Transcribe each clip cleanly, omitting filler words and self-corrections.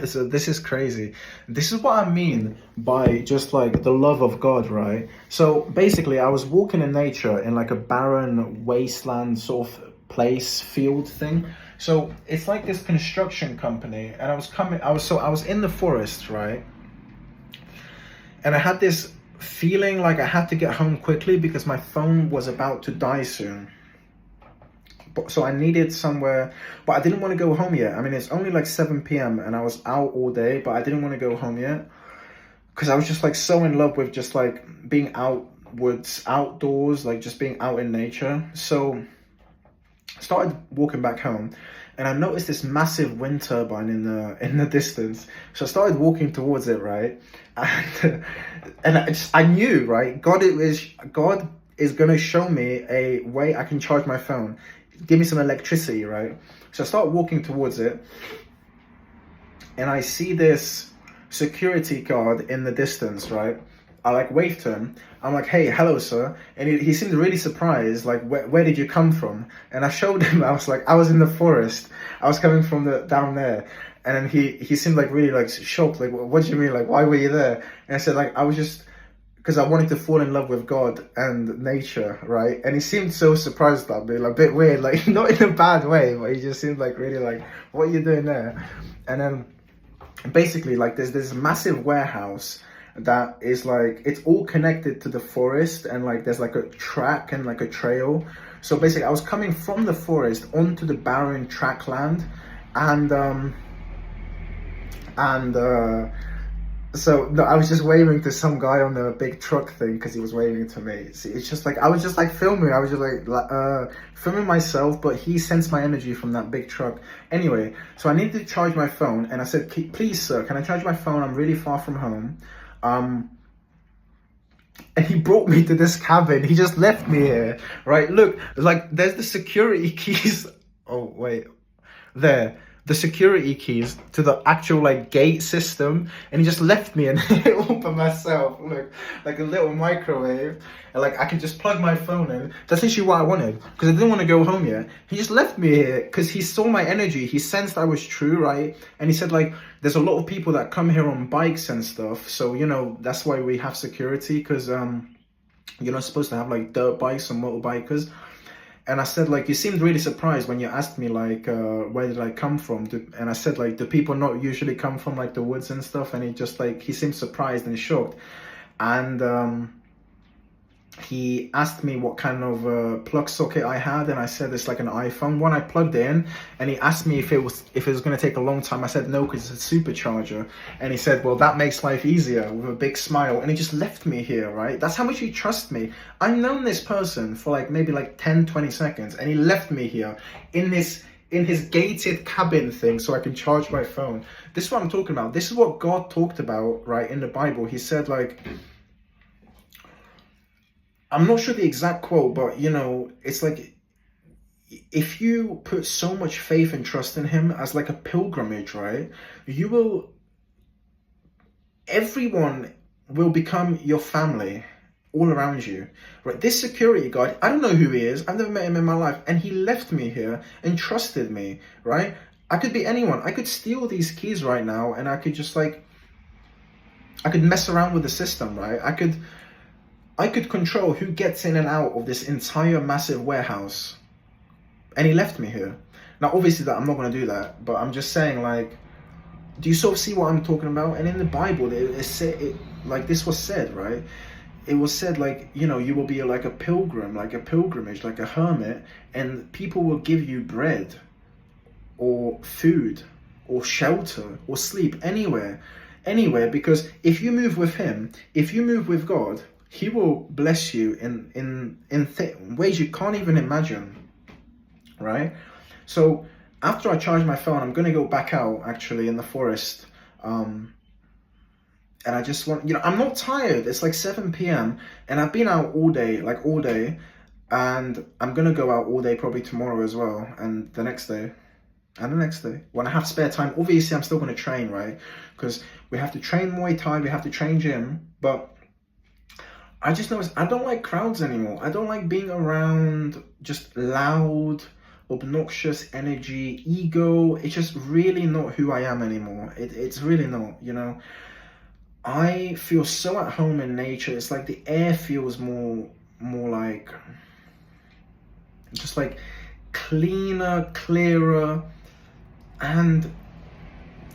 So this is crazy. This is what I mean by just like the love of God, right? So basically, I was walking in nature in like a barren wasteland sort of place, field thing. So it's like this construction company, and I was in the forest, right? And I had this feeling like I had to get home quickly because my phone was about to die soon. So I needed somewhere, but I didn't want to go home yet. I mean, it's only like 7 p.m. and I was out all day, but I didn't want to go home yet because I was just like so in love with just like being outwards, outdoors, like just being out in nature. So I started walking back home and I noticed this massive wind turbine in the distance. So I started walking towards it, right? And I knew, right? God is gonna show me a way I can charge my phone, give me some electricity, right? So I start walking towards it, and I see this security guard in the distance, right? I like wave to him. I'm like, hey, hello, sir. And he seemed really surprised, like, where did you come from? And I showed him, I was like, I was in the forest. I was coming from down there. And then he seemed like really like shocked, like, what do you mean? Like, why were you there? And I said, like, I was just, because I wanted to fall in love with God and nature, right? And he seemed so surprised at me, like a bit weird, like not in a bad way, but he just seemed like really like, what are you doing there? And then basically like there's this massive warehouse that is like, it's all connected to the forest, and like there's like a track and like a trail. So basically I was coming from the forest onto the barren track land, and and so no, I was just waving to some guy on the big truck thing because he was waving to me. See, it's just like I was just like filming. I was just like filming myself, but he sensed my energy from that big truck. Anyway, so I needed to charge my phone, and I said, "Please, sir, can I charge my phone? I'm really far from home." And he brought me to this cabin. He just left me here, right? Look, like there's the security keys. Oh wait, there, the security keys to the actual like gate system, and he just left me in it all by myself. Look, like a little microwave, and like I can just plug my phone in. That's literally what I wanted because I didn't want to go home yet. He just left me here because he saw my energy. He sensed I was true, right? And he said like, there's a lot of people that come here on bikes and stuff, so you know that's why we have security, because you're not supposed to have like dirt bikes and motorbikers. And I said, like, you seemed really surprised when you asked me, like, where did I come from? And I said, like, do people not usually come from, like, the woods and stuff? And he just, like, he seemed surprised and shocked. And he asked me what kind of plug socket I had, and I said it's like an iPhone one. I plugged it in, and he asked me if it was going to take a long time. I said no, because it's a supercharger. And he said, well, that makes life easier, with a big smile. And he just left me here, right? That's how much he trusts me. I've known this person for like maybe like 10-20 seconds, and he left me here in his gated cabin thing so I can charge my phone. This is what I'm talking about. This is what God talked about, right, in the Bible. He said, like, I'm not sure the exact quote, but you know, it's like, if you put so much faith and trust in him as like a pilgrimage, right, everyone will become your family all around you, right? This security guard, I don't know who he is. I've never met him in my life, and he left me here and trusted me, right? I could be anyone. I could steal these keys right now, and I could just like, I could mess around with the system, right? I could control who gets in and out of this entire massive warehouse. And he left me here. Now, obviously, that I'm not going to do that, but I'm just saying, like, do you sort of see what I'm talking about? And in the Bible, like this was said, right? It was said, like, you know, you will be like a pilgrim, like a pilgrimage, like a hermit, and people will give you bread or food or shelter or sleep anywhere, because if you move with him, if you move with God, he will bless you in ways you can't even imagine, right? So after I charge my phone, I'm gonna go back out actually in the forest, and I just want, you know, I'm not tired. It's like 7 p.m. and I've been out all day, like all day, and I'm gonna go out all day probably tomorrow as well, and the next day. And the next day, when I have spare time, obviously I'm still gonna train, right? Because we have to train Muay Thai, we have to train gym, but I just noticed I don't like crowds anymore. I don't like being around just loud, obnoxious energy, ego. It's just really not who I am anymore. It's really not, you know. I feel so at home in nature. It's like the air feels more like, just like cleaner, clearer, and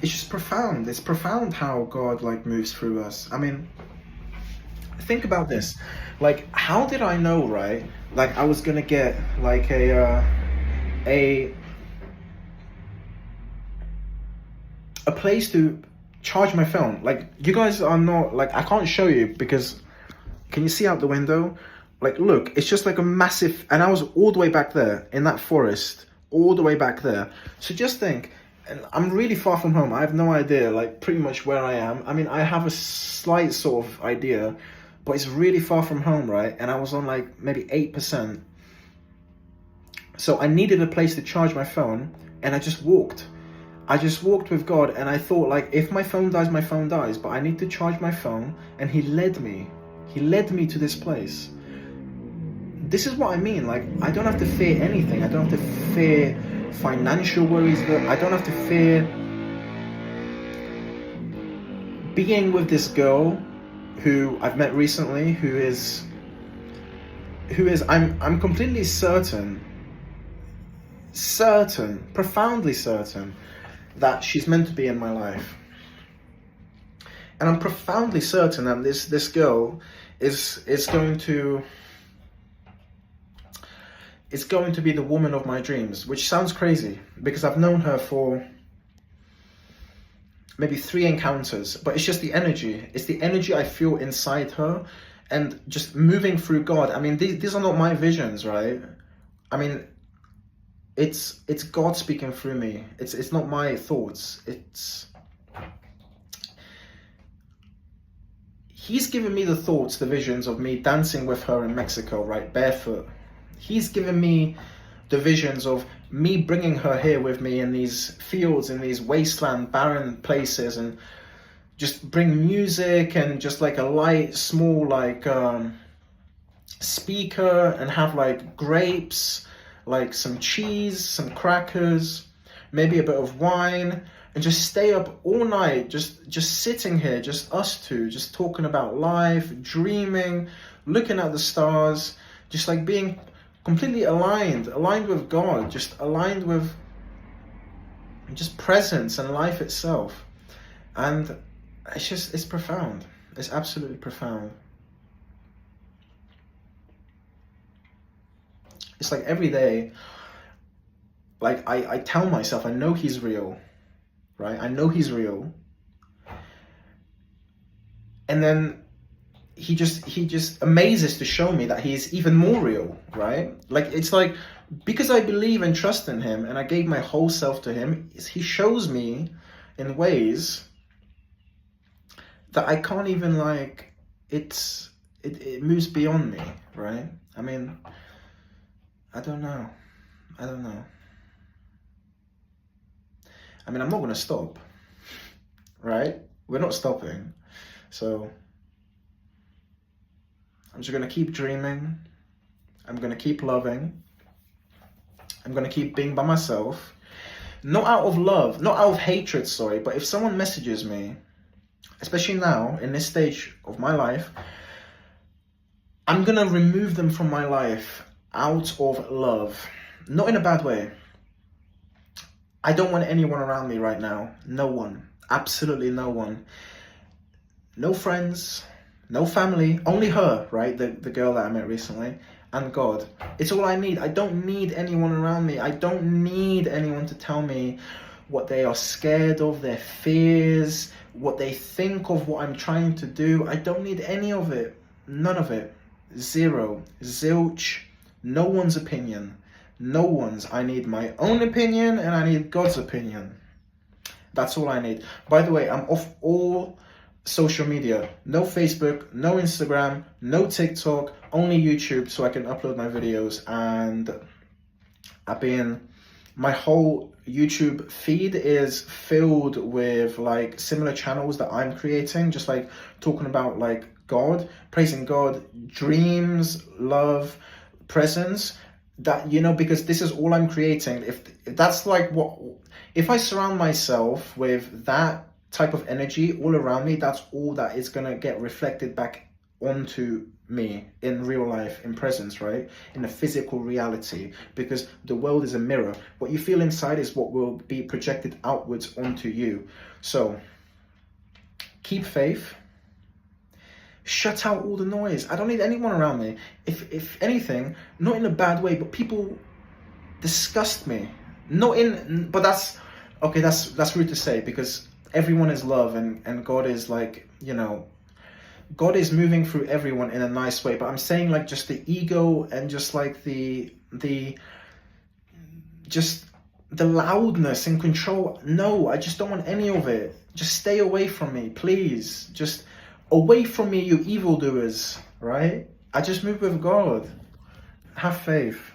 it's just profound. It's profound how God like moves through us. I mean, think about this. Like, how did I know, right? Like, I was gonna get like a place to charge my phone. Like, you guys are not, like, I can't show you because can you see out the window? Like, look, it's just like a massive, and I was all the way back there in that forest, all the way back there. So just think, and I'm really far from home. I have no idea, like, pretty much where I am. I mean, I have a slight sort of idea, but it's really far from home, right? And I was on like maybe 8%. So I needed a place to charge my phone, and I just walked. I just walked with God, and I thought, like, if my phone dies, my phone dies, but I need to charge my phone, and He led me. He led me to this place. This is what I mean, like, I don't have to fear anything. I don't have to fear financial worries. I don't have to fear being with this girl who I've met recently, who is I'm completely certain, profoundly certain that she's meant to be in my life. And I'm profoundly certain that this girl is going to be the woman of my dreams, which sounds crazy because I've known her for maybe 3 encounters, but it's just the energy. It's the energy I feel inside her, and just moving through God. I mean, these are not my visions, right? I mean, it's God speaking through me. It's not my thoughts. He's given me the thoughts, the visions of me dancing with her in Mexico, right, barefoot. He's given me the visions of me bringing her here with me in these fields, in these wasteland, barren places, and just bring music and just like a light, small, like speaker, and have like grapes, like some cheese, some crackers, maybe a bit of wine, and just stay up all night, just sitting here, just us two, just talking about life, dreaming, looking at the stars, just like being completely aligned with God, just aligned with just presence and life itself. And it's profound. It's absolutely profound. It's like every day, like I tell myself, I know He's real, right? I know He's real. And then he just amazes to show me that He's even more real, right? Like, it's like, because I believe and trust in Him and I gave my whole self to Him, He shows me in ways that I can't even, like, it moves beyond me, right? I mean, I don't know. I mean, I'm not going to stop, right? We're not stopping. So I'm just going to keep dreaming. I'm going to keep loving. I'm going to keep being by myself. Not out of love, not out of hatred, sorry, but if someone messages me, especially now, in this stage of my life, I'm going to remove them from my life out of love. Not in a bad way. I don't want anyone around me right now. No one. Absolutely no one. No friends. No family. Only her, right? The girl that I met recently. And God. It's all I need. I don't need anyone around me. I don't need anyone to tell me what they are scared of, their fears, what they think of what I'm trying to do. I don't need any of it. None of it. Zero. Zilch. No one's opinion. No one's. I need my own opinion and I need God's opinion. That's all I need. By the way, I'm off all social media. No Facebook, no Instagram, no TikTok, only YouTube so I can upload my videos. And my whole YouTube feed is filled with like similar channels that I'm creating, just like talking about like God, praising God, dreams, love, presence. that, you know, because this is all I'm creating. If that's like what, if I surround myself with that type of energy all around me, that's all that is gonna get reflected back onto me in real life, in presence, right? In the physical reality, because the world is a mirror. What you feel inside is what will be projected outwards onto you. So keep faith. Shut out all the noise. I don't need anyone around me. If anything, not in a bad way, but people disgust me. Not in, but that's okay. That's rude to say, because everyone is love, and God is like, you know, God is moving through everyone in a nice way. But I'm saying, like, just the ego and just like just the loudness and control. No, I just don't want any of it. Just stay away from me, please. Just away from me, you evildoers, right? I just move with God. Have faith.